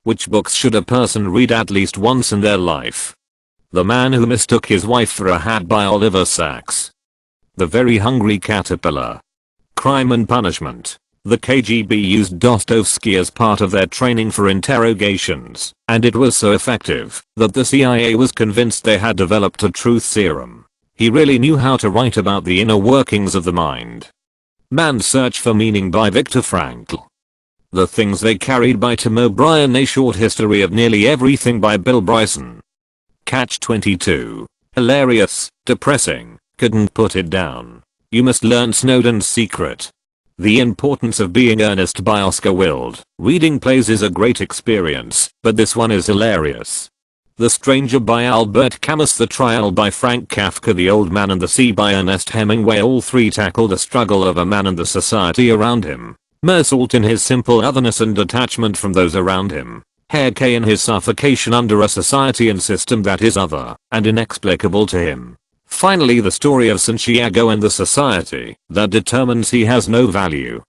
Which books should a person read at least once in their life? The Man Who Mistook His Wife for a Hat by Oliver Sacks. The Very Hungry Caterpillar. Crime and Punishment. The KGB used Dostoevsky as part of their training for interrogations, and it was so effective that the CIA was convinced they had developed a truth serum. He really knew how to write about the inner workings of the mind. Man's Search for Meaning by Viktor Frankl. The Things They Carried by Tim O'Brien. A Short History of Nearly Everything by Bill Bryson. Catch-22. Hilarious, depressing, couldn't put it down. You Must Learn Snowden's Secret. The Importance of Being Earnest by Oscar Wilde. Reading plays is a great experience, but this one is hilarious. The Stranger by Albert Camus. The Trial by Frank Kafka. The Old Man and the Sea by Ernest Hemingway. All three tackle the struggle of a man and the society around him. Mersault in his simple otherness and detachment from those around him. Hergé in his suffocation under a society and system that is other and inexplicable to him. Finally, the story of Santiago and the society that determines he has no value.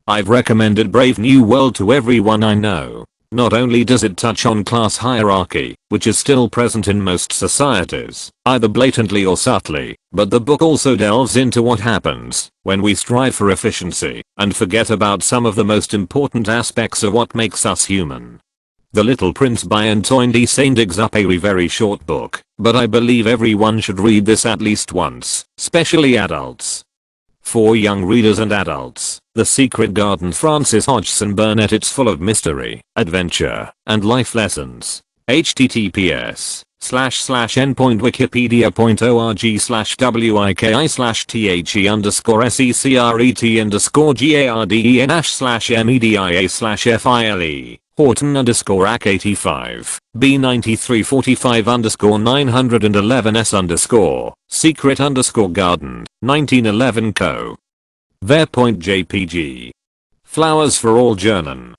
I've recommended Brave New World to everyone I know. Not only does it touch on class hierarchy, which is still present in most societies, either blatantly or subtly, but the book also delves into what happens when we strive for efficiency and forget about some of the most important aspects of what makes us human. The Little Prince by Antoine de Saint-Exupéry. Very short book, but I believe everyone should read this at least once, especially adults. For young readers and adults, The Secret Garden. Francis Hodgson Burnett. It's full of mystery, adventure, and life lessons. https://n.wikipedia.org/wike/the_secret_garden/media/file Horton_ac85, B9345_911s_ secret_garden, 1911 co. Verpoint JPG. Flowers for All German.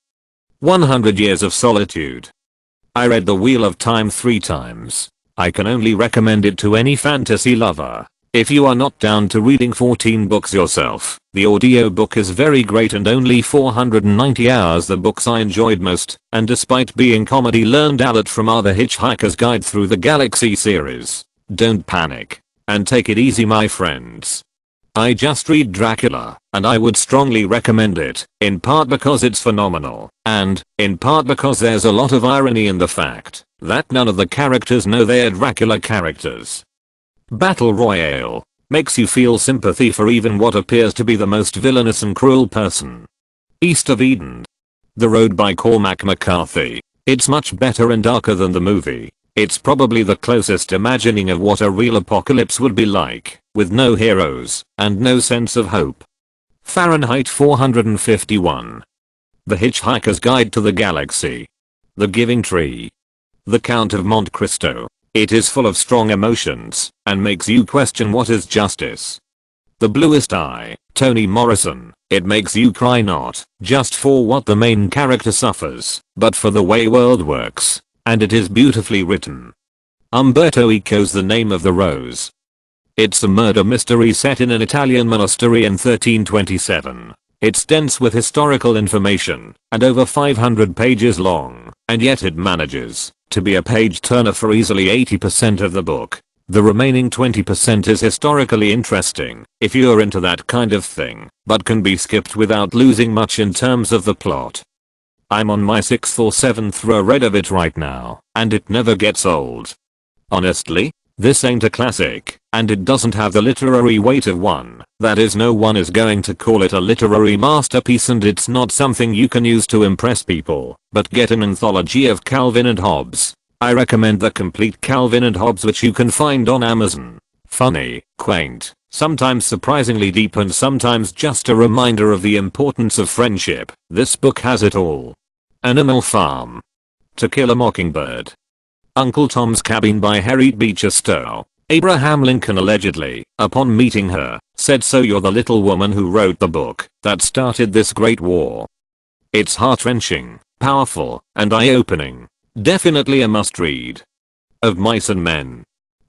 100 Years of Solitude. I read The Wheel of Time 3 times. I can only recommend it to any fantasy lover. If you are not down to reading 14 books yourself, the audiobook is very great and only 490 hours. The books I enjoyed most, and despite being comedy, learned a lot from, are The Hitchhiker's Guide Through the Galaxy series. Don't panic. And take it easy, my friends. I just read Dracula, and I would strongly recommend it, in part because it's phenomenal, and in part because there's a lot of irony in the fact that none of the characters know they're Dracula characters. Battle Royale makes you feel sympathy for even what appears to be the most villainous and cruel person. East of Eden. The Road by Cormac McCarthy. It's much better and darker than the movie. It's probably the closest imagining of what a real apocalypse would be like, with no heroes and no sense of hope. Fahrenheit 451. The Hitchhiker's Guide to the Galaxy. The Giving Tree. The Count of Monte Cristo. It is full of strong emotions and makes you question what is justice. The Bluest Eye, Toni Morrison. It makes you cry not just for what the main character suffers, but for the way world works, and it is beautifully written. Umberto Eco's The Name of the Rose. It's a murder mystery set in an Italian monastery in 1327. It's dense with historical information and over 500 pages long, and yet it manages to be a page turner for easily 80% of the book. The remaining 20% is historically interesting if you're into that kind of thing, but can be skipped without losing much in terms of the plot. I'm on my 6th or 7th reread of it right now, and it never gets old. Honestly, this ain't a classic, and it doesn't have the literary weight of one. That is, no one is going to call it a literary masterpiece, and it's not something you can use to impress people, but get an anthology of Calvin and Hobbes. I recommend the complete Calvin and Hobbes, which you can find on Amazon. Funny, quaint, sometimes surprisingly deep, and sometimes just a reminder of the importance of friendship. This book has it all. Animal Farm. To Kill a Mockingbird. Uncle Tom's Cabin by Harriet Beecher Stowe. Abraham Lincoln allegedly, upon meeting her, said, "So you're the little woman who wrote the book that started this great war." It's heart-wrenching, powerful, and eye-opening. Definitely a must-read. Of Mice and Men.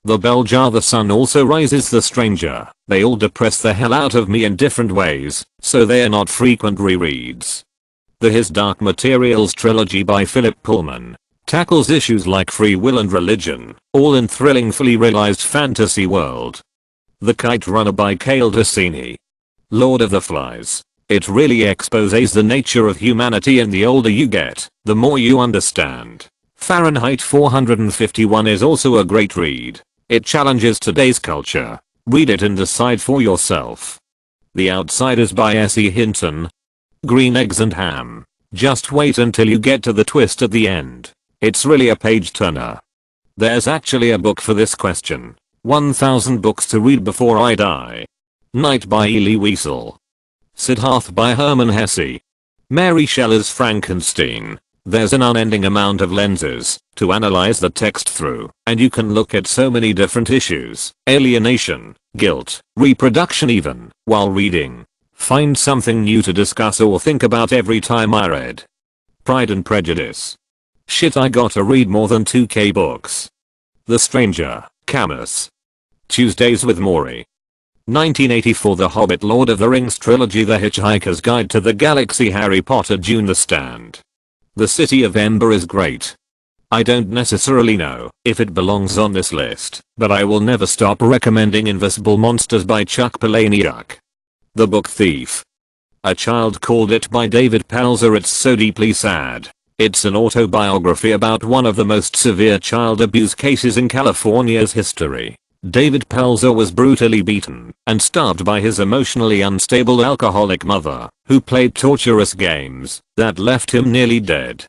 The Bell Jar. The Sun Also Rises. The Stranger. They all depress the hell out of me in different ways, so they are not frequent rereads. The His Dark Materials trilogy by Philip Pullman tackles issues like free will and religion, all in thrilling fully realized fantasy world. The Kite Runner by Cale Tassini. Lord of the Flies. It really exposes the nature of humanity, and the older you get, the more you understand. Fahrenheit 451 is also a great read. It challenges today's culture. Read it and decide for yourself. The Outsiders by S.E. Hinton. Green Eggs and Ham. Just wait until you get to the twist at the end. It's really a page turner. There's actually a book for this question. 1000 books to read before I die. Night by Elie Wiesel. Siddhartha by Hermann Hesse. Mary Shelley's Frankenstein. There's an unending amount of lenses to analyze the text through, and you can look at so many different issues, alienation, guilt, reproduction even, while reading. Find something new to discuss or think about every time I read. Pride and Prejudice. Shit, I gotta read more than 2k books. The Stranger, Camus. Tuesdays with Morrie. 1984 The Hobbit Lord of the Rings Trilogy The Hitchhiker's Guide to the Galaxy Harry Potter Dune The Stand. The City of Ember is great. I don't necessarily know if it belongs on this list, but I will never stop recommending Invisible Monsters by Chuck Palahniuk. The Book Thief. A Child Called It by David Pelzer. It's so deeply sad. It's an autobiography about one of the most severe child abuse cases in California's history. David Pelzer was brutally beaten and starved by his emotionally unstable alcoholic mother, who played torturous games that left him nearly dead.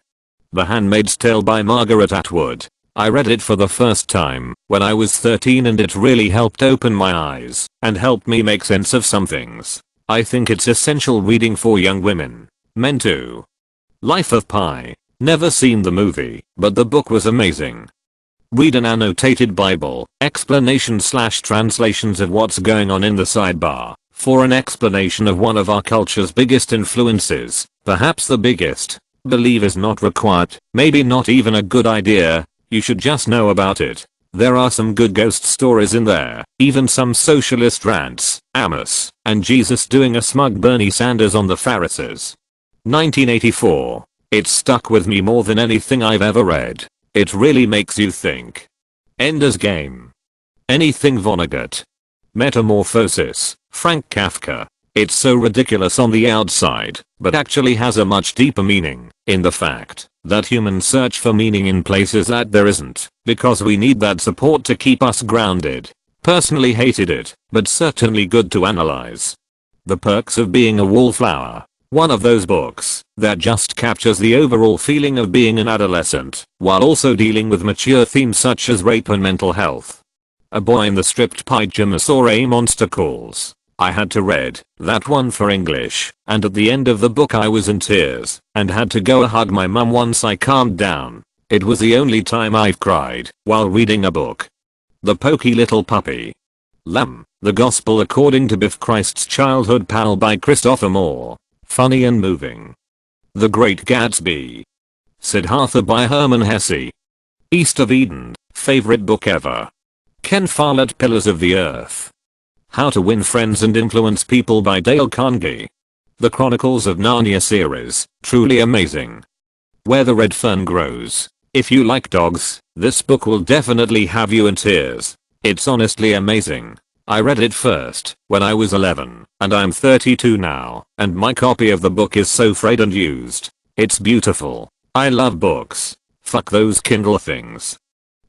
The Handmaid's Tale by Margaret Atwood. I read it for the first time when I was 13, and it really helped open my eyes and helped me make sense of some things. I think it's essential reading for young women. Men too. Life of Pi. Never seen the movie, but the book was amazing. Read an annotated Bible, explanation/translations of what's going on in the sidebar, for an explanation of one of our culture's biggest influences, perhaps the biggest. Believe is not required, maybe not even a good idea, you should just know about it. There are some good ghost stories in there, even some socialist rants, Amos, and Jesus doing a smug Bernie Sanders on the Pharisees. 1984. It stuck with me more than anything I've ever read. It really makes you think. Ender's Game. Anything Vonnegut. Metamorphosis, Frank Kafka. It's so ridiculous on the outside, but actually has a much deeper meaning in the fact that humans search for meaning in places that there isn't, because we need that support to keep us grounded. Personally hated it, but certainly good to analyze. The Perks of Being a Wallflower. One of those books that just captures the overall feeling of being an adolescent, while also dealing with mature themes such as rape and mental health. A Boy in the Stripped Pyjamas or A Monster Calls. I had to read that one for English, and at the end of the book I was in tears, and had to go hug my mum once I calmed down. It was the only time I've cried while reading a book. The Pokey Little Puppy. Lamb, The Gospel According to Biff Christ's Childhood Pal by Christopher Moore. Funny and moving. The Great Gatsby. Siddhartha by Hermann Hesse. East of Eden, favorite book ever. Ken Follett Pillars of the Earth. How to Win Friends and Influence People by Dale Carnegie. The Chronicles of Narnia series, truly amazing. Where the Red Fern Grows. If you like dogs, this book will definitely have you in tears. It's honestly amazing. I read it first when I was 11, and I'm 32 now, and my copy of the book is so frayed and used. It's beautiful. I love books. Fuck those Kindle things.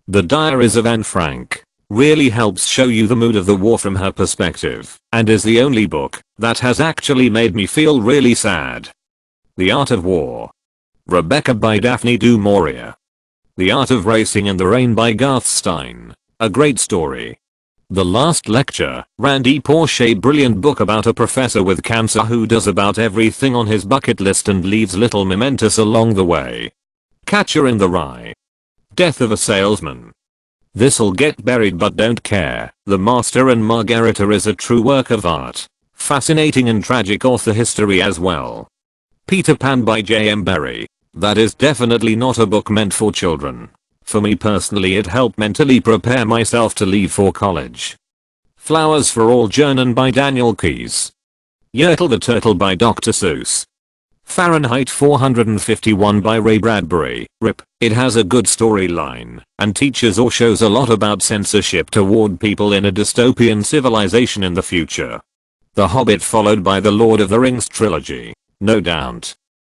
The Diaries of Anne Frank really helps show you the mood of the war from her perspective, and is the only book that has actually made me feel really sad. The Art of War. Rebecca by Daphne du Maurier. The Art of Racing in the Rain by Garth Stein. A great story. The Last Lecture, Randy Porsche, brilliant book about a professor with cancer who does about everything on his bucket list and leaves little mementos along the way. Catcher in the Rye. Death of a Salesman. This'll get buried but don't care. The Master and Margarita is a true work of art. Fascinating and tragic author history as well. Peter Pan by J.M. Barrie. That is definitely not a book meant for children. For me personally, it helped mentally prepare myself to leave for college. Flowers for All Journan by Daniel Keyes. Yertle the Turtle by Dr. Seuss. Fahrenheit 451 by Ray Bradbury. RIP. It has a good storyline and teaches or shows a lot about censorship toward people in a dystopian civilization in the future. The Hobbit followed by the Lord of the Rings trilogy. No doubt.